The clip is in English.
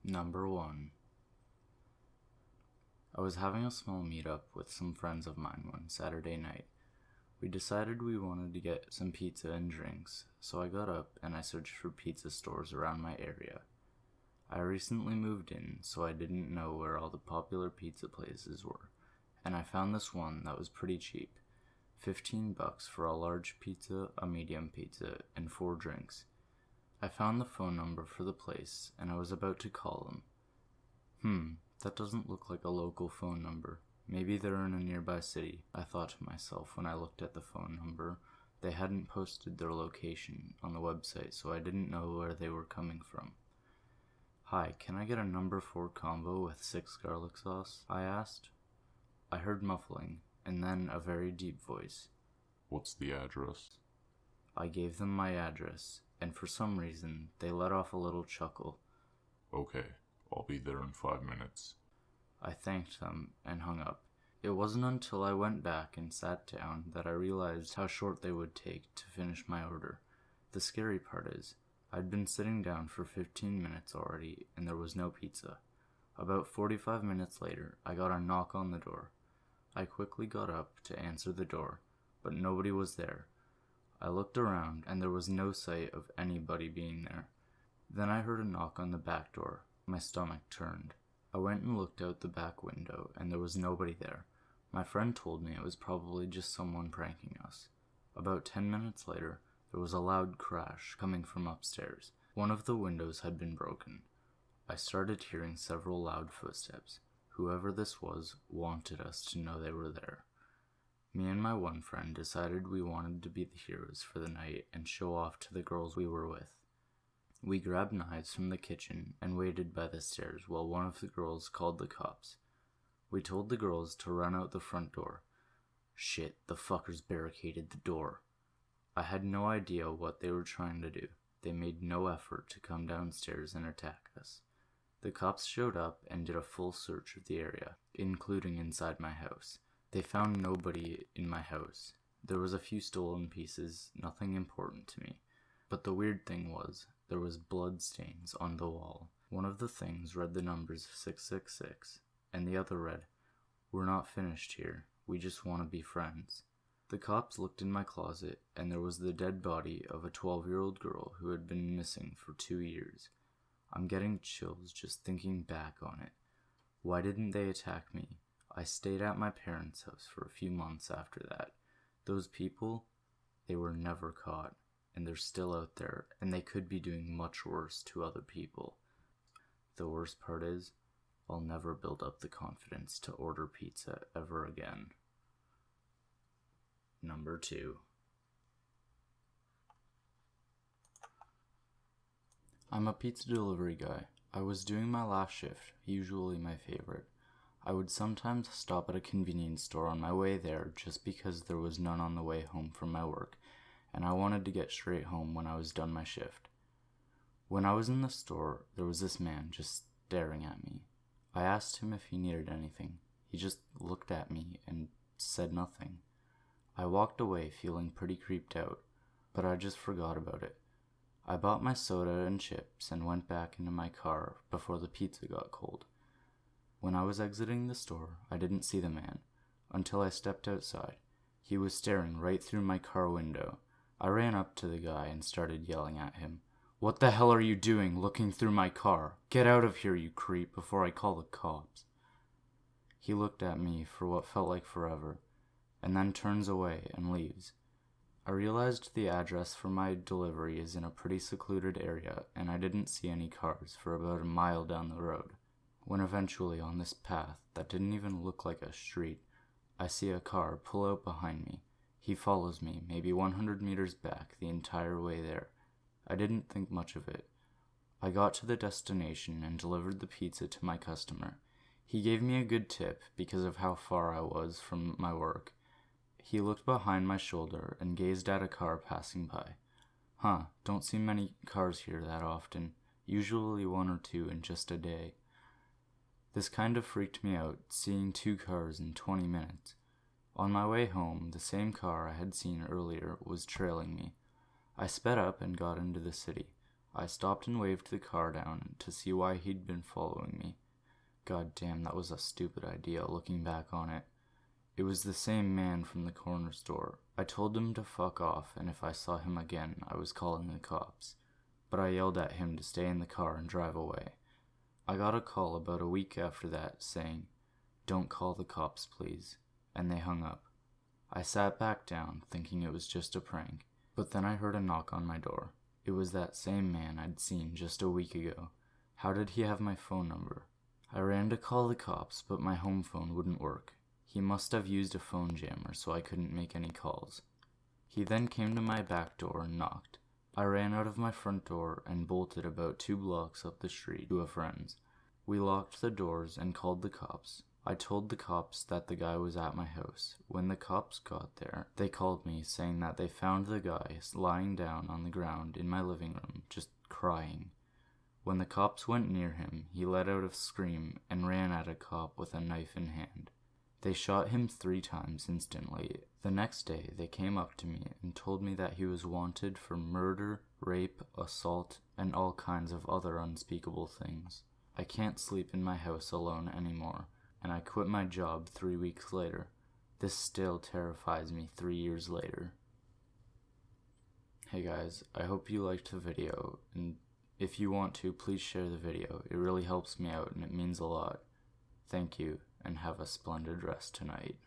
Number 1. I was having a small meetup with some friends of mine one Saturday night. We decided we wanted to get some pizza and drinks, so I got up and I searched for pizza stores around my area. I recently moved in, so I didn't know where all the popular pizza places were, and I found this one that was pretty cheap. $15 for a large pizza, a medium pizza, and 4 drinks. I found the phone number for the place, and I was about to call them. That doesn't look like a local phone number. Maybe they're in a nearby city, I thought to myself when I looked at the phone number. They hadn't posted their location on the website, so I didn't know where they were coming from. "Hi, can I get a number 4 combo with 6 garlic sauce?" I asked. I heard muffling, and then a very deep voice. "What's the address?" I gave them my address, and for some reason, they let off a little chuckle. "Okay, I'll be there in 5 minutes." I thanked them and hung up. It wasn't until I went back and sat down that I realized how short they would take to finish my order. The scary part is, I'd been sitting down for 15 minutes already, and there was no pizza. About 45 minutes later, I got a knock on the door. I quickly got up to answer the door, but nobody was there. I looked around, and there was no sight of anybody being there. Then I heard a knock on the back door. My stomach turned. I went and looked out the back window, and there was nobody there. My friend told me it was probably just someone pranking us. About 10 minutes later, there was a loud crash coming from upstairs. One of the windows had been broken. I started hearing several loud footsteps. Whoever this was wanted us to know they were there. Me and my one friend decided we wanted to be the heroes for the night and show off to the girls we were with. We grabbed knives from the kitchen and waited by the stairs while one of the girls called the cops. We told the girls to run out the front door. Shit, the fuckers barricaded the door. I had no idea what they were trying to do. They made no effort to come downstairs and attack us. The cops showed up and did a full search of the area, including inside my house. They found nobody in my house. There was a few stolen pieces, nothing important to me. But the weird thing was, there was blood stains on the wall. One of the things read the numbers 666, and the other read, "We're not finished here. We just want to be friends." The cops looked in my closet, and there was the dead body of a 12-year-old girl who had been missing for 2 years. I'm getting chills just thinking back on it. Why didn't they attack me? I stayed at my parents' house for a few months after that. Those people, they were never caught, and they're still out there, and they could be doing much worse to other people. The worst part is, I'll never build up the confidence to order pizza ever again. Number 2. I'm a pizza delivery guy. I was doing my last shift, usually my favorite. I would sometimes stop at a convenience store on my way there just because there was none on the way home from my work, and I wanted to get straight home when I was done my shift. When I was in the store, there was this man just staring at me. I asked him if he needed anything. He just looked at me and said nothing. I walked away feeling pretty creeped out, but I just forgot about it. I bought my soda and chips and went back into my car before the pizza got cold. When I was exiting the store, I didn't see the man, until I stepped outside. He was staring right through my car window. I ran up to the guy and started yelling at him. "What the hell are you doing looking through my car? Get out of here, you creep, before I call the cops." He looked at me for what felt like forever, and then turns away and leaves. I realized the address for my delivery is in a pretty secluded area, and I didn't see any cars for about a mile down the road. When eventually on this path that didn't even look like a street, I see a car pull out behind me. He follows me maybe 100 meters back the entire way there. I didn't think much of it. I got to the destination and delivered the pizza to my customer. He gave me a good tip because of how far I was from my work. He looked behind my shoulder and gazed at a car passing by. Don't see many cars here that often, usually 1 or 2 in just a day. This kind of freaked me out, seeing 2 cars in 20 minutes. On my way home, the same car I had seen earlier was trailing me. I sped up and got into the city. I stopped and waved the car down to see why he'd been following me. God damn, that was a stupid idea looking back on it. It was the same man from the corner store. I told him to fuck off, and if I saw him again, I was calling the cops. But I yelled at him to stay in the car and drive away. I got a call about a week after that saying, "Don't call the cops, please," and they hung up. I sat back down, thinking it was just a prank, but then I heard a knock on my door. It was that same man I'd seen just a week ago. How did he have my phone number? I ran to call the cops, but my home phone wouldn't work. He must have used a phone jammer, so I couldn't make any calls. He then came to my back door and knocked. I ran out of my front door and bolted about 2 blocks up the street to a friend's. We locked the doors and called the cops. I told the cops that the guy was at my house. When the cops got there, they called me saying that they found the guy lying down on the ground in my living room, just crying. When the cops went near him, he let out a scream and ran at a cop with a knife in hand. They shot him 3 times instantly. The next day, they came up to me and told me that he was wanted for murder, rape, assault, and all kinds of other unspeakable things. I can't sleep in my house alone anymore, and I quit my job 3 weeks later. This still terrifies me 3 years later. Hey guys, I hope you liked the video, and if you want to, please share the video. It really helps me out and it means a lot. Thank you, and have a splendid rest tonight.